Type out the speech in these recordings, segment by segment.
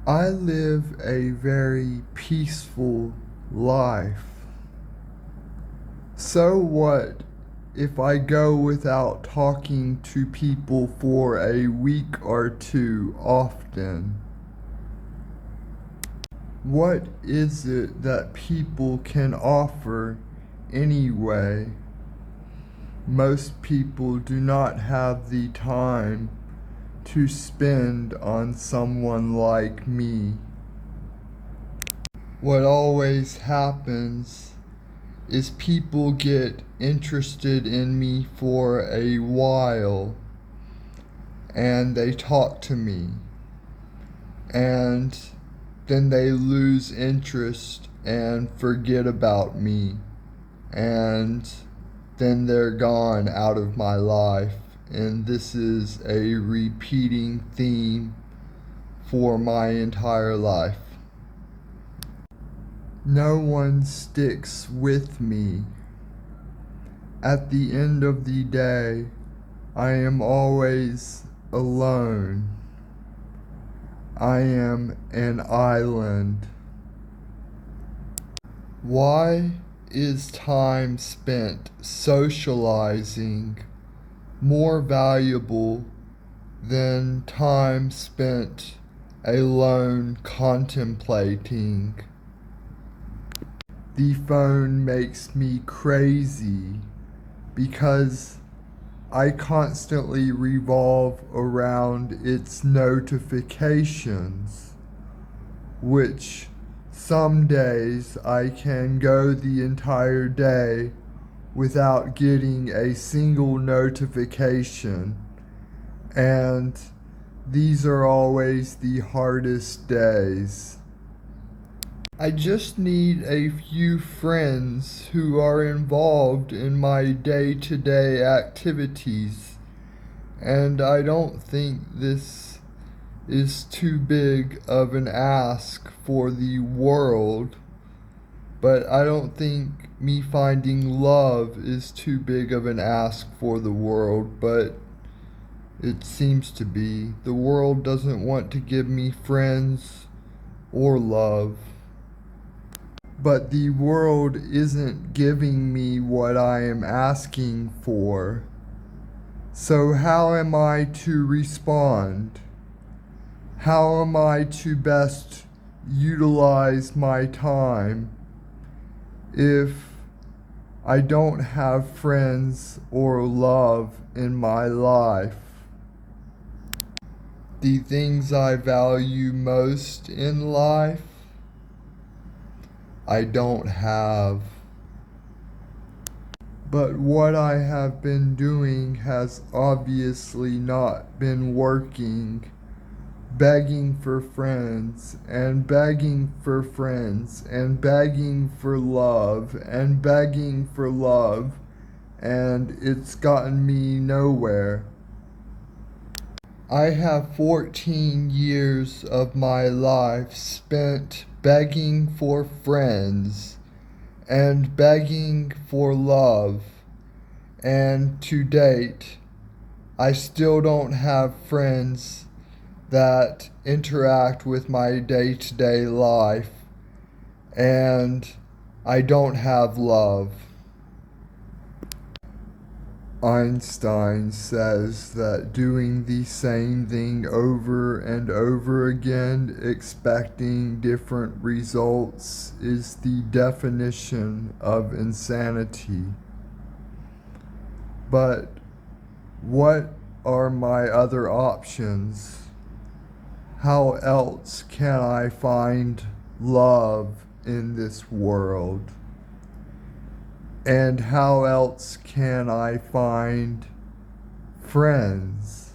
I live a very peaceful life. So what if I go without talking to people for a week or two often? What is it that people can offer anyway? Most people do not have the time to spend on someone like me. What always happens is people get interested in me for a while and they talk to me and then they lose interest and forget about me and then they're gone out of my life. And this is a repeating theme for my entire life. No one sticks with me. At the end of the day, I am always alone. I am an island. Why is time spent socializing more valuable than time spent alone contemplating? The phone makes me crazy because I constantly revolve around its notifications, which some days I can go the entire day without getting a single notification, and these are always the hardest days. I just need a few friends who are involved in my day-to-day activities, and I don't think this is too big of an ask for the world, but I don't think me finding love is too big of an ask for the world, but it seems to be. The world doesn't want to give me friends or love. But the world isn't giving me what I am asking for. So how am I to respond? How am I to best utilize my time if I don't have friends or love in my life? The things I value most in life, I don't have. But what I have been doing has obviously not been working. Begging for friends, and begging for friends, and begging for love, and begging for love, and it's gotten me nowhere. I have 14 years of my life spent begging for friends and begging for love, and to date, I still don't have friends that interact with my day-to-day life, and I don't have love. Einstein says that doing the same thing over and over again, expecting different results, is the definition of insanity. But what are my other options? How else can I find love in this world? And how else can I find friends?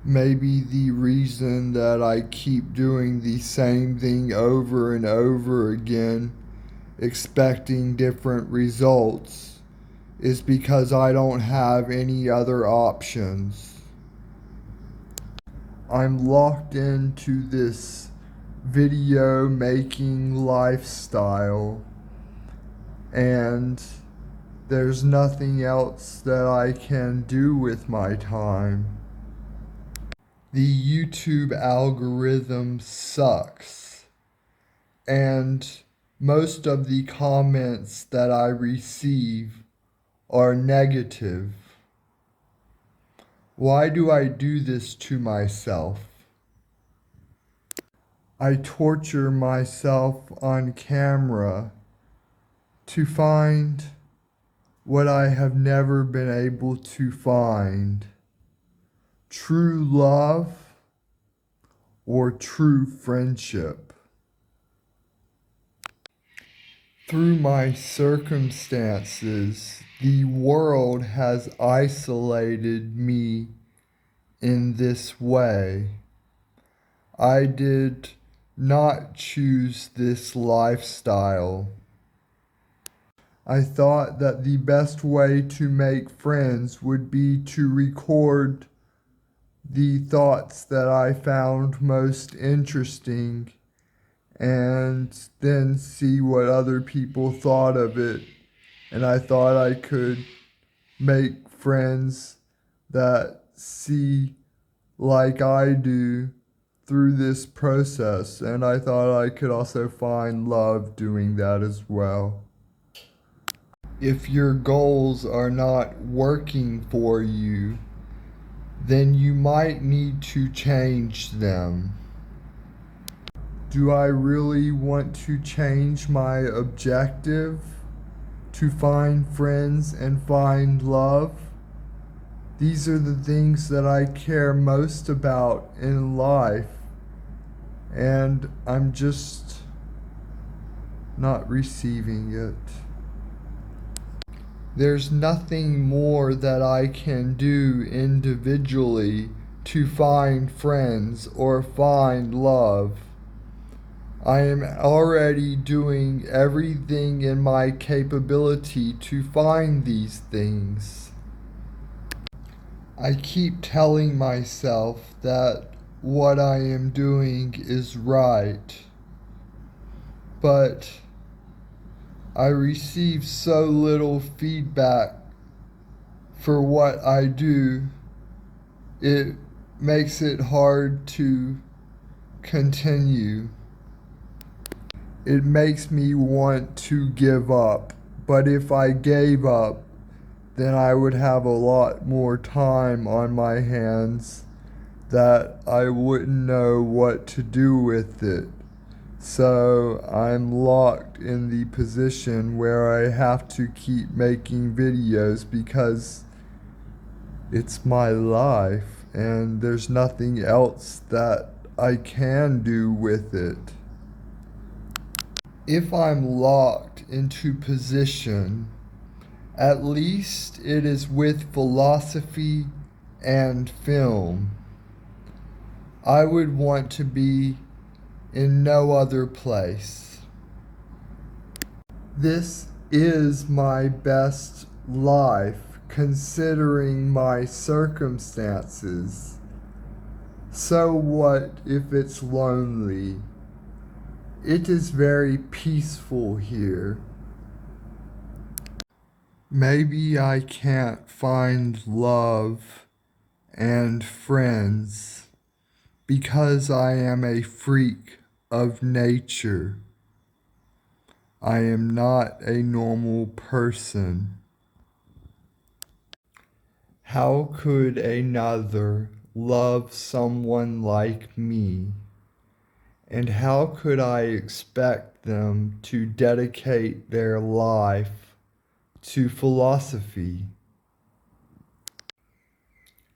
Maybe the reason that I keep doing the same thing over and over again, expecting different results, is because I don't have any other options. I'm locked into this video making lifestyle, and there's nothing else that I can do with my time. the YouTube algorithm sucks, and most of the comments that I receive are negative. Why do I do this to myself? I torture myself on camera to find what I have never been able to find: true love or true friendship. Through my circumstances, the world has isolated me in this way. I did not choose this lifestyle. I thought that the best way to make friends would be to record the thoughts that I found most interesting and then see what other people thought of it. And I thought I could make friends that see like I do through this process. And I thought I could also find love doing that as well. If your goals are not working for you, then you might need to change them. Do I really want to change my objective to find friends and find love? These are the things that I care most about in life, and I'm just not receiving it. There's nothing more that I can do individually to find friends or find love. I am already doing everything in my capability to find these things. I keep telling myself that what I am doing is right, but I receive so little feedback for what I do, it makes it hard to continue. It makes me want to give up, but if I gave up, then I would have a lot more time on my hands that I wouldn't know what to do with it. So I'm locked in the position where I have to keep making videos because it's my life and there's nothing else that I can do with it. If I'm locked into position, at least it is with philosophy and film. I would want to be in no other place. This is my best life considering my circumstances. So what if it's lonely? It is very peaceful here. Maybe I can't find love and friends because I am a freak of nature. I am not a normal person. How could another love someone like me? And how could I expect them to dedicate their life to philosophy?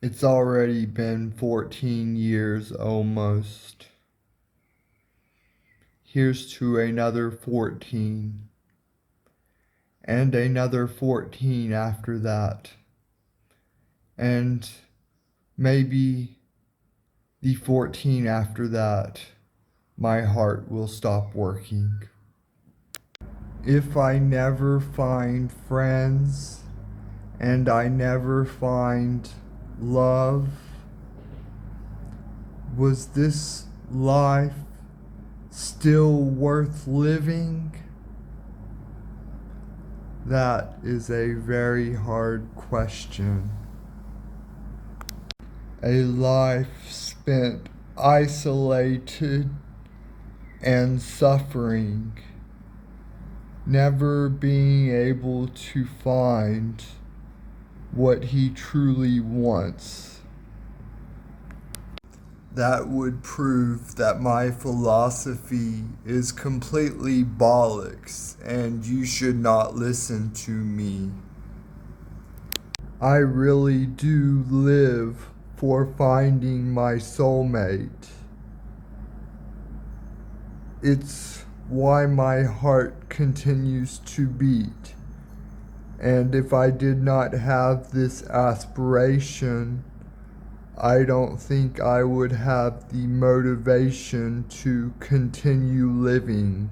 It's already been 14 years almost. Here's to another 14, and another 14 after that, and maybe the 14 after that, my heart will stop working. If I never find friends and I never find love, was this life still worth living? That is a very hard question. a life spent isolated and suffering, never being able to find what he truly wants. That would prove that my philosophy is completely bollocks and you should not listen to me. I really do live for finding my soulmate. It's why my heart continues to beat. And if I did not have this aspiration, I don't think I would have the motivation to continue living.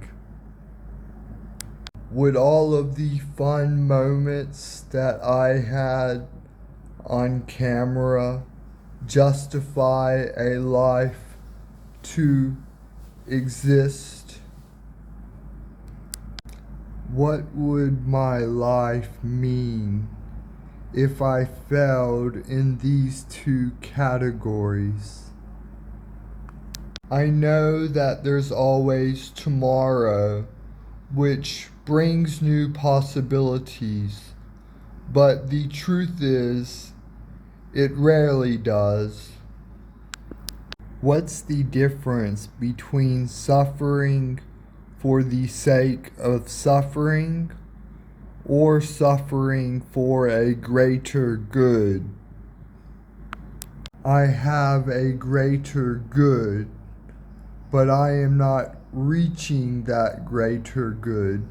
Would all of the fun moments that I had on camera justify a life to exist? What would my life mean if I failed in these two categories? I know that there's always tomorrow, which brings new possibilities, but the truth is, it rarely does. What's the difference between suffering for the sake of suffering or suffering for a greater good? I have a greater good, but I am not reaching that greater good.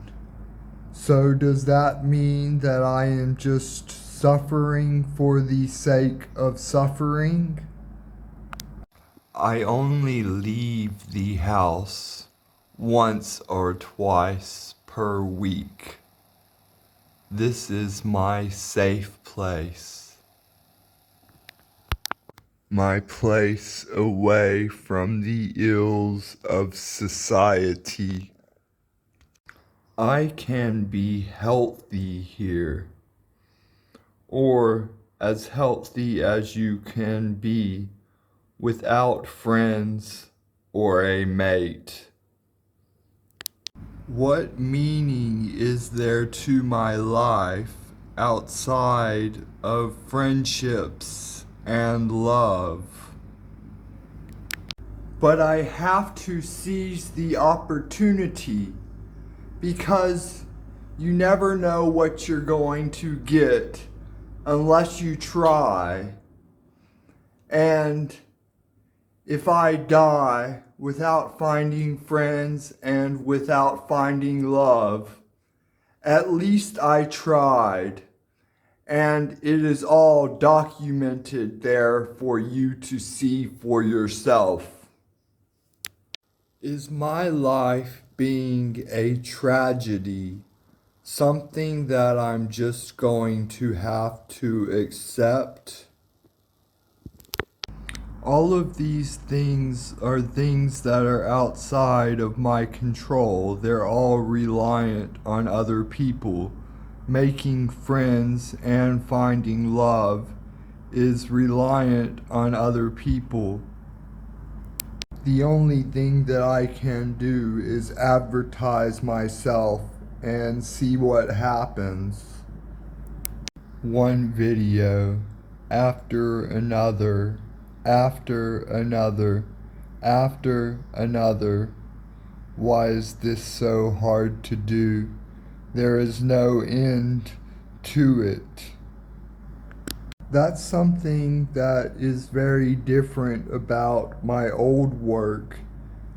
So does that mean that I am just suffering for the sake of suffering? I only leave the house once or twice per week. This is my safe place. My place away from the ills of society. I can be healthy here, or as healthy as you can be without friends or a mate. What meaning is there to my life outside of friendships and love? But I have to seize the opportunity, because you never know what you're going to get unless you try. And if I die without finding friends and without finding love, at least I tried. And it is all documented there for you to see for yourself. Is my life being a tragedy something that I'm just going to have to accept? All of these things are things that are outside of my control. They're all reliant on other people. Making friends and finding love is reliant on other people. The only thing that I can do is advertise myself and see what happens. One video after another, after another, after another. Why is this so hard to do? There is no end to it. That's something that is very different about my old work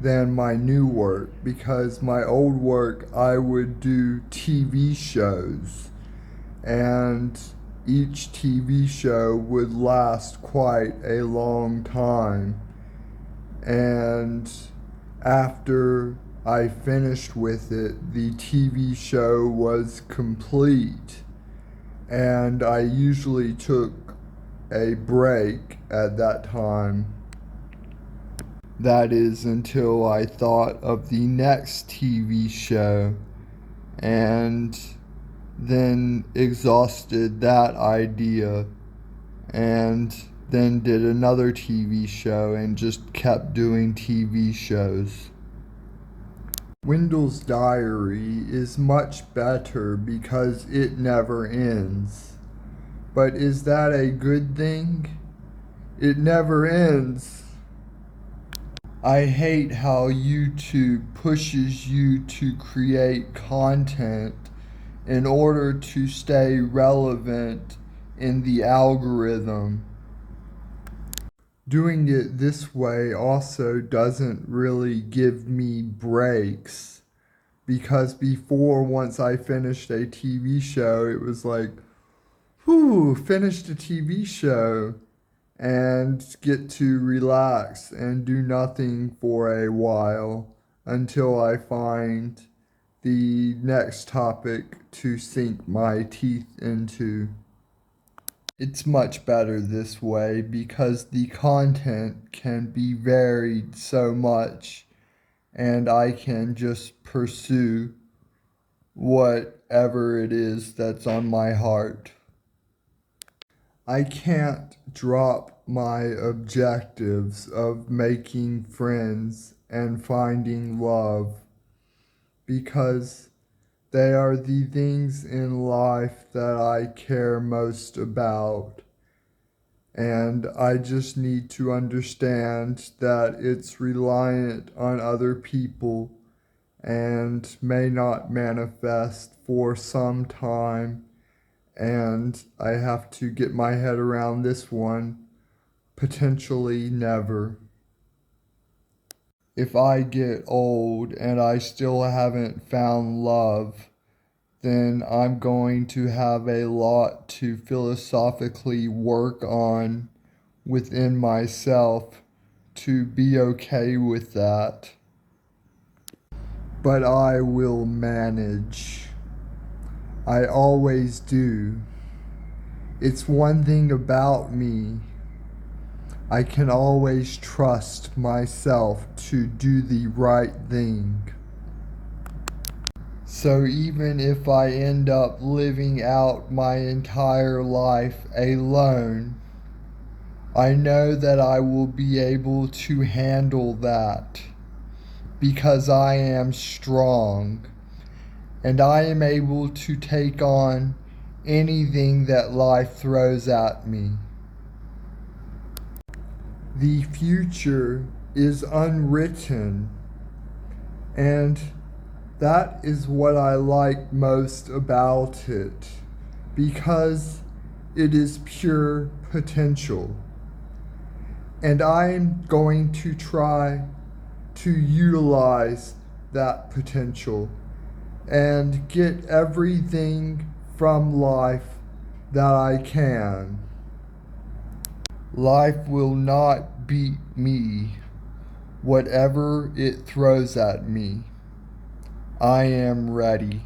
than my new work, because my old work I would do TV shows, and each TV show would last quite a long time. And after I finished with it, the TV show was complete, and I usually took a break at that time. That is until I thought of the next TV show and then exhausted that idea, and then did another TV show and just kept doing TV shows. Wendell's diary is much better because it never ends. But is that a good thing? It never ends. I hate how YouTube pushes you to create content in order to stay relevant in the algorithm. Doing it this way also doesn't really give me breaks, because before, once I finished a TV show, it was like, whew, finished a TV show, and get to relax and do nothing for a while until I find the next topic to sink my teeth into. It's much better this way because the content can be varied so much, and I can just pursue whatever it is that's on my heart. I can't drop my objectives of making friends and finding love, because they are the things in life that I care most about. And I just need to understand that it's reliant on other people and may not manifest for some time. And I have to get my head around this one, potentially never. If I get old and I still haven't found love, then I'm going to have a lot to philosophically work on within myself to be okay with that. But I will manage. I always do. It's one thing about me. I can always trust myself to do the right thing. So even if I end up living out my entire life alone, I know that I will be able to handle that because I am strong. And I am able to take on anything that life throws at me. The future is unwritten, and that is what I like most about it, because it is pure potential. And I'm going to try to utilize that potential and get everything from life that I can. Life will not beat me, whatever it throws at me. I am ready.